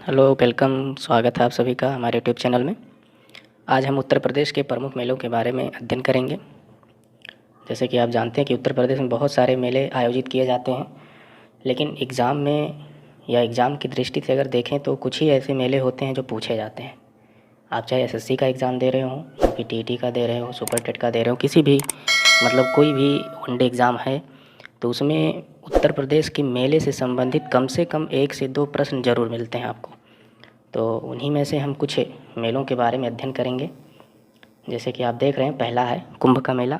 Hello, welcome. स्वागत है आप सभी का हमारे यूट्यूब चैनल में। आज हम उत्तर प्रदेश के प्रमुख मेलों के बारे में अध्ययन करेंगे। जैसे कि आप जानते हैं कि उत्तर प्रदेश में बहुत सारे मेले आयोजित किए जाते हैं, लेकिन एग्ज़ाम में या एग्ज़ाम की दृष्टि से अगर देखें तो कुछ ही ऐसे मेले होते हैं जो पूछे जाते हैं। आप चाहे एसएससी का एग्ज़ाम दे रहे हों, फिर टीईटी का दे रहे हो, सुपर टेट का दे रहे हो, किसी भी कोई भी वनडे एग्ज़ाम है, तो उसमें उत्तर प्रदेश के मेले से कम 1 से 2 प्रश्न ज़रूर मिलते हैं आपको। तो उन्हीं में से हम कुछ मेलों के बारे में अध्ययन करेंगे। जैसे कि आप देख रहे हैं, पहला है कुंभ का मेला।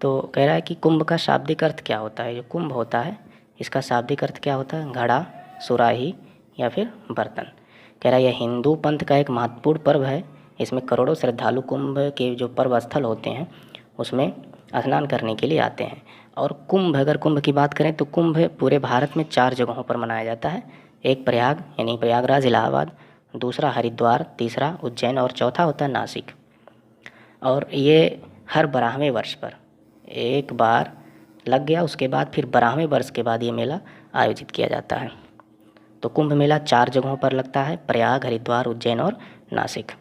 तो कह रहा है कि कुंभ का शाब्दिक अर्थ क्या होता है। जो कुंभ होता है, इसका शाब्दिक अर्थ क्या होता है? घड़ा, सुराही या फिर बर्तन। कह रहा है यह हिंदू पंथ का एक महत्वपूर्ण पर्व है। इसमें करोड़ों श्रद्धालु कुंभ के जो पर्व स्थल होते हैं उसमें स्नान करने के लिए आते हैं। और अगर कुंभ की बात करें तो कुंभ पूरे भारत में 4 जगहों पर मनाया जाता है। एक प्रयाग यानी प्रयागराज इलाहाबाद, दूसरा हरिद्वार, तीसरा उज्जैन और चौथा होता है नासिक। और ये हर 12वें वर्ष पर एक बार लग गया, उसके बाद फिर 12वें वर्ष के बाद ये मेला आयोजित किया जाता है। तो कुंभ मेला 4 जगहों पर लगता है, प्रयाग, हरिद्वार, उज्जैन और नासिक।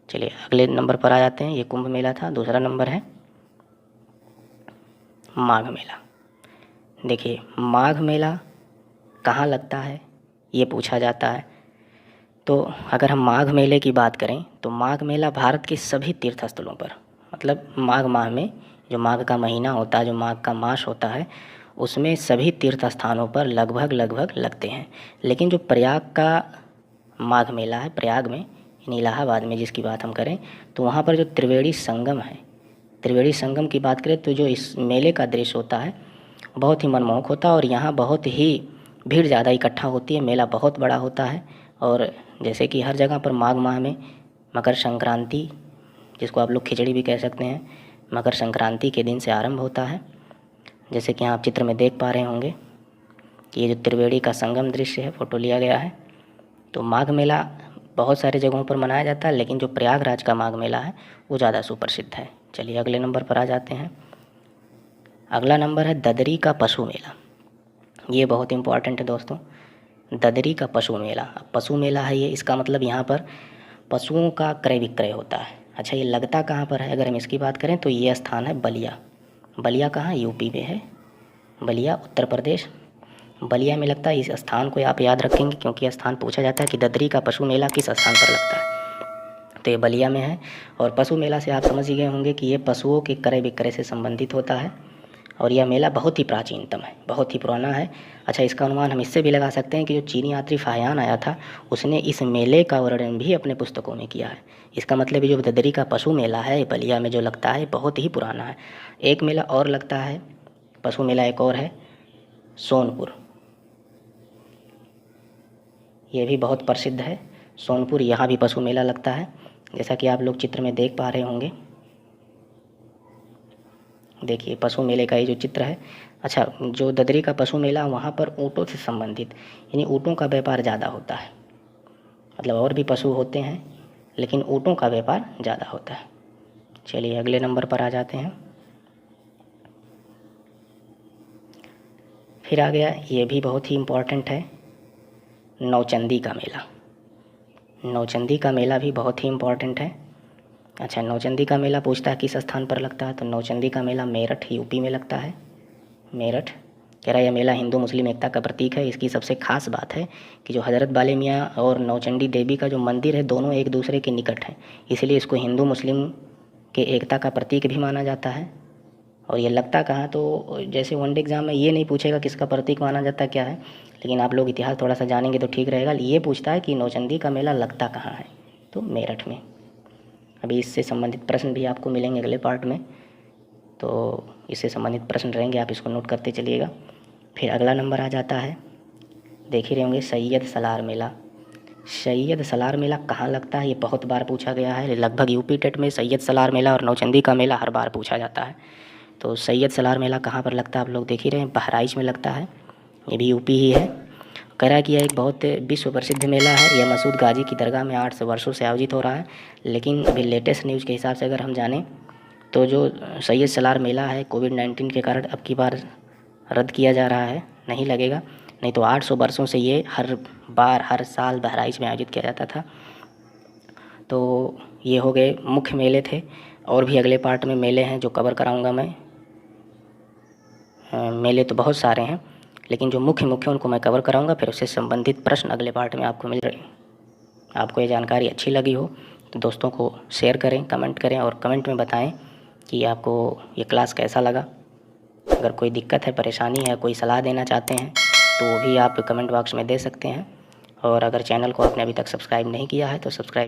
चलिए अगले नंबर पर आ जाते हैं। ये कुंभ मेला था। दूसरा नंबर है माघ मेला। देखिए, माघ मेला कहाँ लगता है ये पूछा जाता है। तो अगर हम माघ मेले की बात करें तो माघ मेला भारत के सभी तीर्थ स्थलों पर, माघ माह में जो माघ का महीना होता है, जो माघ का मास होता है, उसमें सभी तीर्थ स्थानों पर लगभग लगते हैं। लेकिन जो प्रयाग का माघ मेला है, प्रयाग में यानी इलाहाबाद में जिसकी बात हम करें, तो वहाँ पर जो त्रिवेणी संगम है, त्रिवेणी संगम की बात करें तो जो इस मेले का दृश्य होता है बहुत ही मनमोहक होता है। और यहाँ बहुत ही भीड़ ज़्यादा इकट्ठा होती है। मेला बहुत बड़ा होता है। और जैसे कि हर जगह पर माघ माह में मकर संक्रांति, जिसको आप लोग खिचड़ी भी कह सकते हैं, मकर संक्रांति के दिन से आरंभ होता है। जैसे कि यहाँ आप चित्र में देख पा रहे होंगे कि ये जो त्रिवेणी का संगम दृश्य है, फ़ोटो लिया गया है। तो माघ मेला बहुत सारे जगहों पर मनाया जाता है, लेकिन जो प्रयागराज का माघ मेला है वो ज़्यादा सुप्रसिद्ध है। चलिए अगले नंबर पर आ जाते हैं। अगला नंबर है ददरी का पशु मेला। ये बहुत इम्पॉर्टेंट है दोस्तों, ददरी का पशु मेला। अब पशु मेला है ये, इसका मतलब यहाँ पर पशुओं का क्रय विक्रय होता है। अच्छा, ये लगता कहाँ पर है? अगर हम इसकी बात करें तो ये स्थान है बलिया। बलिया कहाँ? यूपी में है। बलिया उत्तर प्रदेश, बलिया में लगता है। इस स्थान को आप याद रखेंगे क्योंकि यह स्थान पूछा जाता है कि ददरी का पशु मेला किस स्थान पर लगता है। तो ये बलिया में है। और पशु मेला से आप समझ ही गए होंगे कि ये पशुओं के क्रय विक्रय से संबंधित होता है। और यह मेला बहुत ही प्राचीनतम है, बहुत ही पुराना है। अच्छा, इसका अनुमान हम इससे भी लगा सकते हैं कि जो चीनी यात्री फाहियान आया था उसने इस मेले का वर्णन भी अपने पुस्तकों में किया है। इसका मतलब ये जो ददरी का पशु मेला है बलिया में जो लगता है बहुत ही पुराना है। एक मेला और लगता है, पशु मेला एक और है सोनपुर। ये भी बहुत प्रसिद्ध है सोनपुर। यहाँ भी पशु मेला लगता है, जैसा कि आप लोग चित्र में देख पा रहे होंगे। देखिए पशु मेले का ये जो चित्र है। अच्छा, जो ददरी का पशु मेला वहाँ पर ऊँटों से संबंधित यानी ऊँटों का व्यापार ज़्यादा होता है। और भी पशु होते हैं लेकिन ऊँटों का व्यापार ज़्यादा होता है। चलिए अगले नंबर पर आ जाते हैं। फिर आ गया, ये भी बहुत ही इम्पोर्टेंट है, नौचंदी का मेला। नौचंदी का मेला भी बहुत ही इम्पोर्टेंट है। अच्छा, नौचंदी का मेला पूछता है किस स्थान पर लगता है, तो नौचंदी का मेला मेरठ यूपी में लगता है। मेरठ। कह रहा है यह मेला हिंदू मुस्लिम एकता का प्रतीक है। इसकी सबसे खास बात है कि जो हज़रत बाले मियाँ और नौचंडी देवी का जो मंदिर है दोनों एक दूसरे के निकट हैं, इसलिए इसको हिंदू मुस्लिम के एकता का प्रतीक भी माना जाता है। और ये लगता कहाँ, तो जैसे वनडे एग्जाम में ये नहीं पूछेगा किसका प्रतीक माना जाता है क्या है, लेकिन आप लोग इतिहास थोड़ा सा जानेंगे तो ठीक रहेगा। ये पूछता है कि नौचंदी का मेला लगता कहाँ है, तो मेरठ में। अभी इससे संबंधित प्रश्न भी आपको मिलेंगे अगले पार्ट में, तो इससे संबंधित प्रश्न रहेंगे, आप इसको नोट करते चलिएगा। फिर अगला नंबर आ जाता है, देख ही रहे होंगे, सैयद सलार मेला। सैयद सलार मेला कहाँ लगता है ये बहुत बार पूछा गया है। लगभग यूपी टेट में सैयद सलार मेला और नौचंदी का मेला हर बार पूछा जाता है। तो सैयद सलार मेला कहाँ पर लगता है आप लोग देख ही रहे हैं, बहराइच में लगता है। ये भी यूपी ही है। कह रहा है कि यह एक बहुत विश्व प्रसिद्ध मेला है। यह मसूद गाजी की दरगाह में 8 वर्षों से आयोजित हो रहा है। लेकिन अभी लेटेस्ट न्यूज़ के हिसाब से अगर हम जानें तो जो सैयद सलार मेला है कोविड-19 के कारण अब की बार रद्द किया जा रहा है, नहीं लगेगा। नहीं तो 800 वर्षों से ये हर साल बहराइच में आयोजित किया जाता था। तो ये हो गए मुख्य मेले थे, और भी अगले पार्ट में मेले हैं जो कवर कराऊंगा मैं। मेले तो बहुत सारे हैं, लेकिन जो मुख्य उनको मैं कवर कराऊंगा। फिर उससे संबंधित प्रश्न अगले पार्ट में आपको मिल रहे। आपको ये जानकारी अच्छी लगी हो तो दोस्तों को शेयर करें, कमेंट करें और कमेंट में बताएं कि आपको ये क्लास कैसा लगा। अगर कोई दिक्कत है, परेशानी है, कोई सलाह देना चाहते हैं तो वो भी आप कमेंट बॉक्स में दे सकते हैं। और अगर चैनल को आपने अभी तक सब्सक्राइब नहीं किया है तो सब्सक्राइब